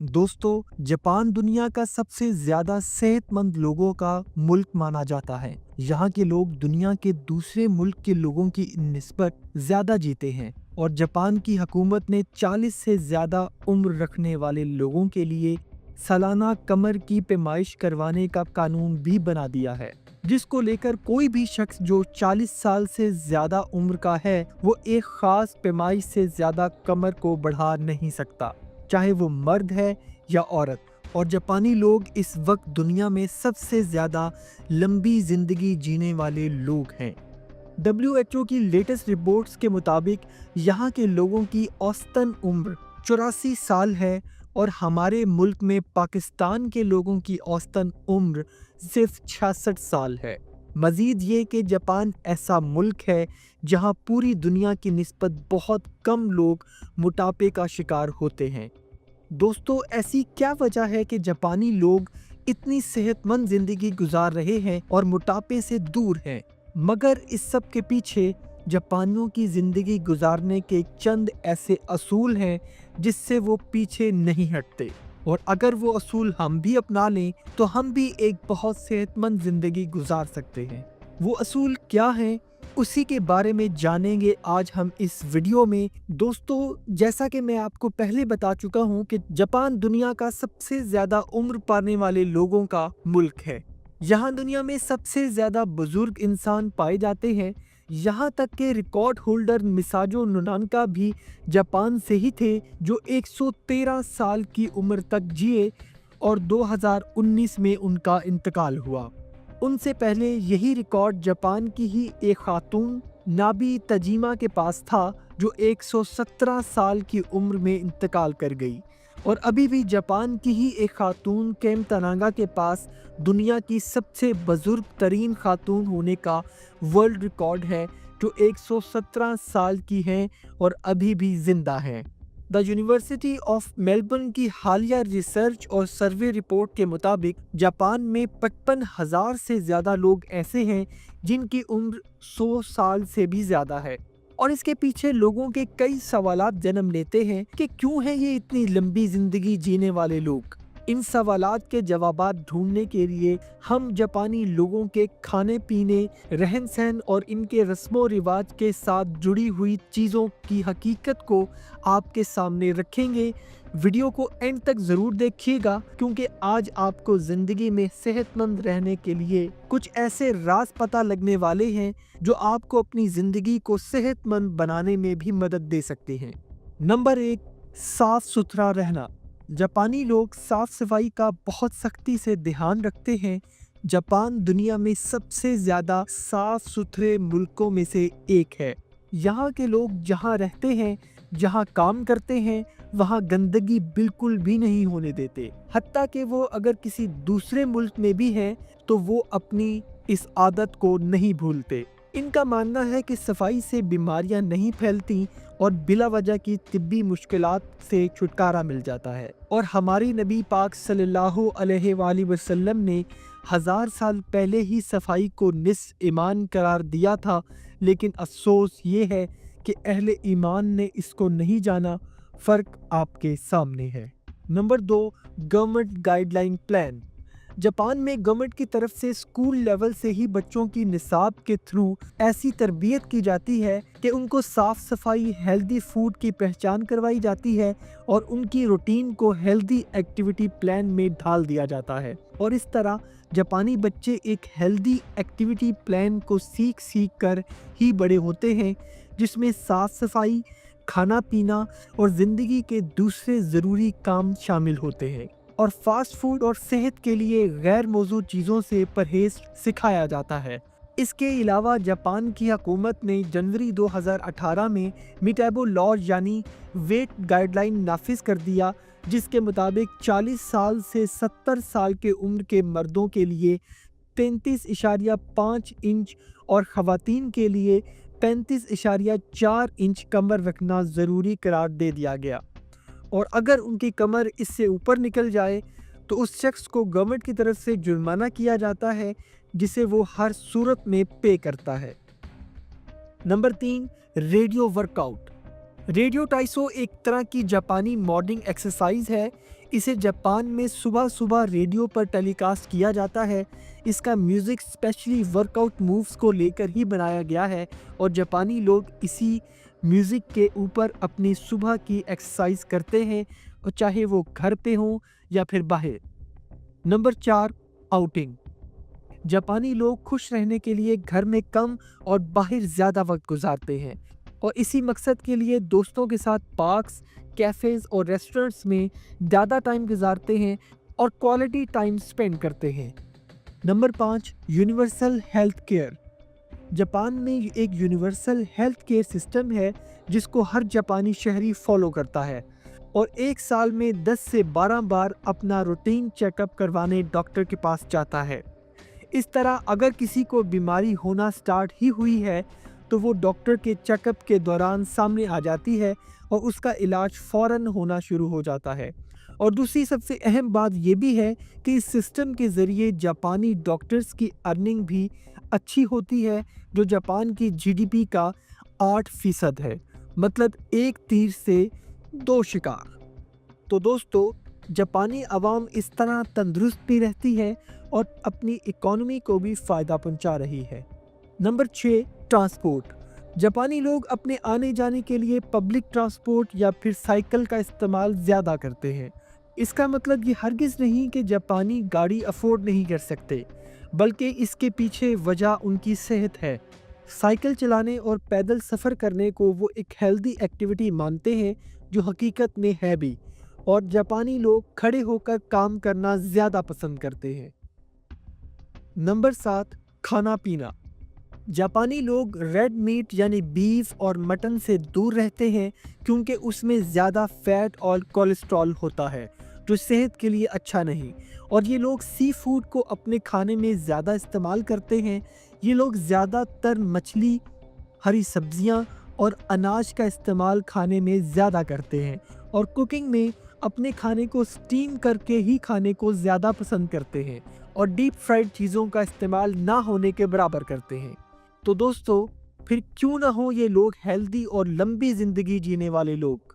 दोस्तों, जापान दुनिया का सबसे ज्यादा सेहतमंद लोगों का मुल्क माना जाता है। यहाँ के लोग दुनिया के दूसरे मुल्क के लोगों की निस्बत ज्यादा जीते हैं और जापान की हुकूमत ने 40 से ज्यादा उम्र रखने वाले लोगों के लिए सालाना कमर की पैमाइश करवाने का कानून भी बना दिया है, जिसको लेकर कोई भी शख्स जो 40 साल से ज्यादा उम्र का है वो एक खास पैमाइश से ज्यादा कमर को बढ़ा नहीं सकता, चाहे वो मर्द है या औरत। और जापानी लोग इस वक्त दुनिया में सबसे ज़्यादा लंबी ज़िंदगी जीने वाले लोग हैं। WHO की लेटेस्ट रिपोर्ट्स के मुताबिक यहाँ के लोगों की औसतन उम्र 84 साल है और हमारे मुल्क में पाकिस्तान के लोगों की औसतन उम्र सिर्फ 66 साल है। मज़ीद ये कि जापान ऐसा मुल्क है जहाँ पूरी दुनिया की निस्बत बहुत कम लोग मोटापे का शिकार होते हैं। दोस्तों, ऐसी क्या वजह है कि जापानी लोग इतनी सेहतमंद जिंदगी गुजार रहे हैं और मोटापे से दूर हैं? मगर इस सब के पीछे जापानियों की जिंदगी गुजारने के चंद ऐसे असूल हैं जिससे वो पीछे नहीं हटते, और अगर वो असूल हम भी अपना लें तो हम भी एक बहुत सेहतमंद जिंदगी गुजार सकते हैं। वो असूल क्या हैं, उसी के बारे में जानेंगे आज हम इस वीडियो में। दोस्तों, जैसा कि मैं आपको पहले बता चुका हूं कि जापान दुनिया का सबसे ज्यादा उम्र पाने वाले लोगों का मुल्क है। यहाँ दुनिया में सबसे ज्यादा बुजुर्ग इंसान पाए जाते हैं। यहाँ तक के रिकॉर्ड होल्डर मिसाजो नोनाका भी जापान से ही थे, जो 113 साल की उम्र तक जिए और 2019 में उनका इंतकाल हुआ। उनसे पहले यही रिकॉर्ड जापान की ही एक खातून नाबी तजीमा के पास था, जो 117 साल की उम्र में इंतकाल कर गई। और अभी भी जापान की ही एक खातून केम तनागा के पास दुनिया की सबसे बुजुर्ग तरीन खातून होने का वर्ल्ड रिकॉर्ड है, जो 117 साल की हैं और अभी भी जिंदा हैं। द यूनिवर्सिटी ऑफ मेलबर्न की हालिया रिसर्च और सर्वे रिपोर्ट के मुताबिक जापान में 55,000 से ज़्यादा लोग ऐसे हैं जिनकी उम्र 100 साल से भी ज़्यादा है। और इसके पीछे लोगों के कई सवालात जन्म लेते हैं कि क्यों है ये इतनी लंबी ज़िंदगी जीने वाले लोग। इन सवालात के जवाबात ढूंढने के लिए हम जापानी लोगों के खाने पीने, रहन सहन और इनके रस्मों रिवाज के साथ जुड़ी हुई चीज़ों की हकीकत को आपके सामने रखेंगे। वीडियो को एंड तक ज़रूर देखिएगा, क्योंकि आज आपको ज़िंदगी में सेहतमंद रहने के लिए कुछ ऐसे राज पता लगने वाले हैं जो आपको अपनी ज़िंदगी को सेहतमंद बनाने में भी मदद दे सकते हैं। नंबर 1, साफ सुथरा रहना। जापानी लोग साफ सफाई का बहुत सख्ती से ध्यान रखते हैं। जापान दुनिया में सबसे ज़्यादा साफ सुथरे मुल्कों में से एक है। यहाँ के लोग जहाँ रहते हैं, जहाँ काम करते हैं, वहाँ गंदगी बिल्कुल भी नहीं होने देते। हत्ता कि वो अगर किसी दूसरे मुल्क में भी हैं तो वो अपनी इस आदत को नहीं भूलते। इनका मानना है कि सफाई से बीमारियां नहीं फैलती और बिला वजह की तिब्बी मुश्किलात से छुटकारा मिल जाता है। और हमारी नबी पाक सल्लल्लाहु अलैहि वसल्लम ने 1000 साल पहले ही सफाई को निस्फ ईमान करार दिया था, लेकिन अफसोस ये है कि अहले ईमान ने इसको नहीं जाना। फ़र्क आपके सामने है। Number 2, government guideline plan. Japan में गवर्नमेंट की तरफ से स्कूल लेवल से ही बच्चों की निसाब के थ्रू ऐसी तरबियत की जाती है कि उनको साफ सफाई, हेल्दी फूड की पहचान करवाई जाती है और उनकी रूटीन को हेल्दी एक्टिविटी प्लान में ढाल दिया जाता है। और इस तरह जापानी बच्चे एक हेल्दी एक्टिविटी प्लान को सीख कर ही बड़े होते हैं, जिसमें साफ सफाई, खाना पीना और ज़िंदगी के दूसरे ज़रूरी काम शामिल होते हैं। और फास्ट फूड और सेहत के लिए गैर मौजूद चीज़ों से परहेज सिखाया जाता है। इसके अलावा जापान की हुकूमत ने जनवरी 2018 में मीटाबो लॉ यानी वेट गाइडलाइन नाफिज कर दिया, जिसके मुताबिक 40 साल से 70 साल के उम्र के मर्दों के लिए 35.5 इंच और ख़वातीन के लिए 35.4 इंच कमर रखना ज़रूरी करार दे दिया गया। और अगर उनकी कमर इससे ऊपर निकल जाए तो उस शख्स को गवर्नमेंट की तरफ से जुर्माना किया जाता है, जिसे वो हर सूरत में पे करता है। Number 3, radio workout. रेडियो टाइसो एक तरह की जापानी मॉर्निंग एक्सरसाइज है। इसे जापान में सुबह सुबह रेडियो पर टेलीकास्ट किया जाता है। इसका म्यूजिक स्पेशली वर्कआउट मूव्स को लेकर ही बनाया गया है और जापानी लोग इसी म्यूजिक के ऊपर अपनी सुबह की एक्सरसाइज करते हैं, और चाहे वो घर पे हो या फिर बाहर। Number 4, outing. जापानी लोग खुश रहने के लिए घर में कम और बाहर ज़्यादा वक्त गुजारते हैं, और इसी मकसद के लिए दोस्तों के साथ पार्क्स, कैफ़ेज़ और रेस्टोरेंट्स में ज़्यादा टाइम गुजारते हैं और क्वालिटी टाइम स्पेंड करते हैं। Number 5, universal health care. Japan में एक यूनिवर्सल हेल्थ केयर सिस्टम है जिसको हर जापानी शहरी फॉलो करता है और एक साल में 10 से 12 बार अपना रूटीन चेकअप करवाने डॉक्टर के पास जाता है। इस तरह अगर किसी को बीमारी होना स्टार्ट ही हुई है तो वो डॉक्टर के चेकअप के दौरान सामने आ जाती है और उसका इलाज फ़ौरन होना शुरू हो जाता है। और दूसरी सबसे अहम बात ये भी है कि इस सिस्टम के ज़रिए जापानी डॉक्टर्स की अर्निंग भी अच्छी होती है, जो जापान की जीडीपी का 8% है। मतलब एक तीर से 2 शिकार। तो दोस्तों, जापानी अवाम इस तरह तंदुरुस्त भी रहती है और अपनी इकोनॉमी को भी फ़ायदा पहुंचा रही है। Number 6, transport. जापानी लोग अपने आने जाने के लिए पब्लिक ट्रांसपोर्ट या फिर साइकिल का इस्तेमाल ज़्यादा करते हैं। इसका मतलब ये हरगिज़ नहीं कि जापानी गाड़ी अफोर्ड नहीं कर सकते, बल्कि इसके पीछे वजह उनकी सेहत है। साइकिल चलाने और पैदल सफ़र करने को वो एक हेल्दी एक्टिविटी मानते हैं, जो हकीकत में है भी। और जापानी लोग खड़े होकर काम करना ज़्यादा पसंद करते हैं। नंबर 7, खाना पीना। जापानी लोग रेड मीट यानी बीफ और मटन से दूर रहते हैं क्योंकि उसमें ज़्यादा फैट और कोलेस्ट्रॉल होता है, जो सेहत के लिए अच्छा नहीं। और ये लोग सी फूड को अपने खाने में ज़्यादा इस्तेमाल करते हैं। ये लोग ज़्यादातर मछली, हरी सब्जियां और अनाज का इस्तेमाल खाने में ज़्यादा करते हैं, और कुकिंग में अपने खाने को स्टीम करके ही खाने को ज़्यादा पसंद करते हैं और डीप फ्राइड चीज़ों का इस्तेमाल ना होने के बराबर करते हैं। तो दोस्तों, फिर क्यों ना हो ये लोग हेल्दी और लंबी ज़िंदगी जीने वाले लोग।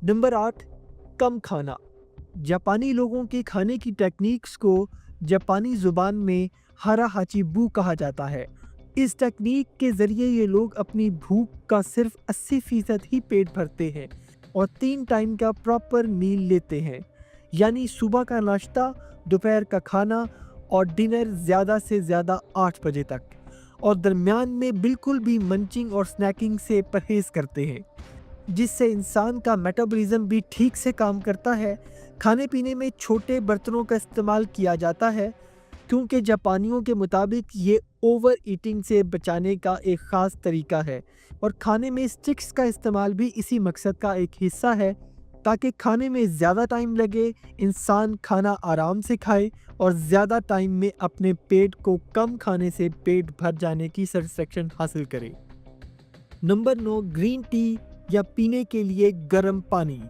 नंबर 8, कम खाना। जापानी लोगों के खाने की टेक्निक्स को जापानी ज़ुबान में हारा हाची बू कहा जाता है। इस टेक्निक के ज़रिए ये लोग अपनी भूख का सिर्फ 80% ही पेट भरते हैं और 3 टाइम का प्रॉपर मील लेते हैं, यानी सुबह का नाश्ता, दोपहर का खाना और डिनर ज़्यादा से ज़्यादा 8 बजे तक, और दरमियान में बिल्कुल भी मंचिंग और स्नैकिंग से परहेज़ करते हैं, जिससे इंसान का मेटाबॉलिज्म भी ठीक से काम करता है। खाने पीने में छोटे बर्तनों का इस्तेमाल किया जाता है क्योंकि जापानियों के मुताबिक ये ओवर ईटिंग से बचाने का एक ख़ास तरीका है, और खाने में स्टिक्स का इस्तेमाल भी इसी मकसद का एक हिस्सा है, ताकि खाने में ज़्यादा टाइम लगे, इंसान खाना आराम से खाए और ज़्यादा टाइम में अपने पेट को कम खाने से पेट भर जाने की सेटिस्फेक्शन हासिल करे। नंबर 9, ग्रीन टी या पीने के लिए गर्म पानी।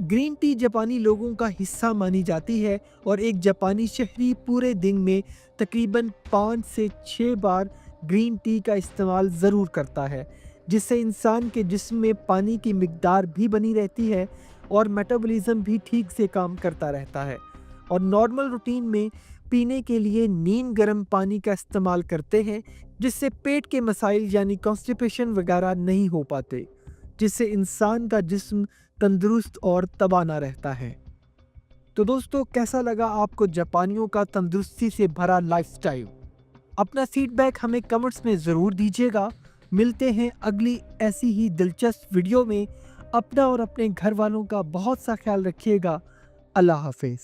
ग्रीन टी जापानी लोगों का हिस्सा मानी जाती है और एक जापानी शहरी पूरे दिन में तकरीबन 5 से 6 बार ग्रीन टी का इस्तेमाल ज़रूर करता है, जिससे इंसान के जिस्म में पानी की मिकदार भी बनी रहती है और मेटाबॉलिज्म भी ठीक से काम करता रहता है। और नॉर्मल रूटीन में पीने के लिए नीम गर्म पानी का इस्तेमाल करते हैं, जिससे पेट के मसाइल यानी कॉन्स्टिपेशन वगैरह नहीं हो पाते, जिससे इंसान का जिस्म तंदुरुस्त और तवाना रहता है। तो दोस्तों, कैसा लगा आपको जापानियों का तंदुरुस्ती से भरा लाइफस्टाइल? अपना फीडबैक हमें कमेंट्स में ज़रूर दीजिएगा। मिलते हैं अगली ऐसी ही दिलचस्प वीडियो में। अपना और अपने घर वालों का बहुत सा ख्याल रखिएगा। अल्लाह हाफिज़।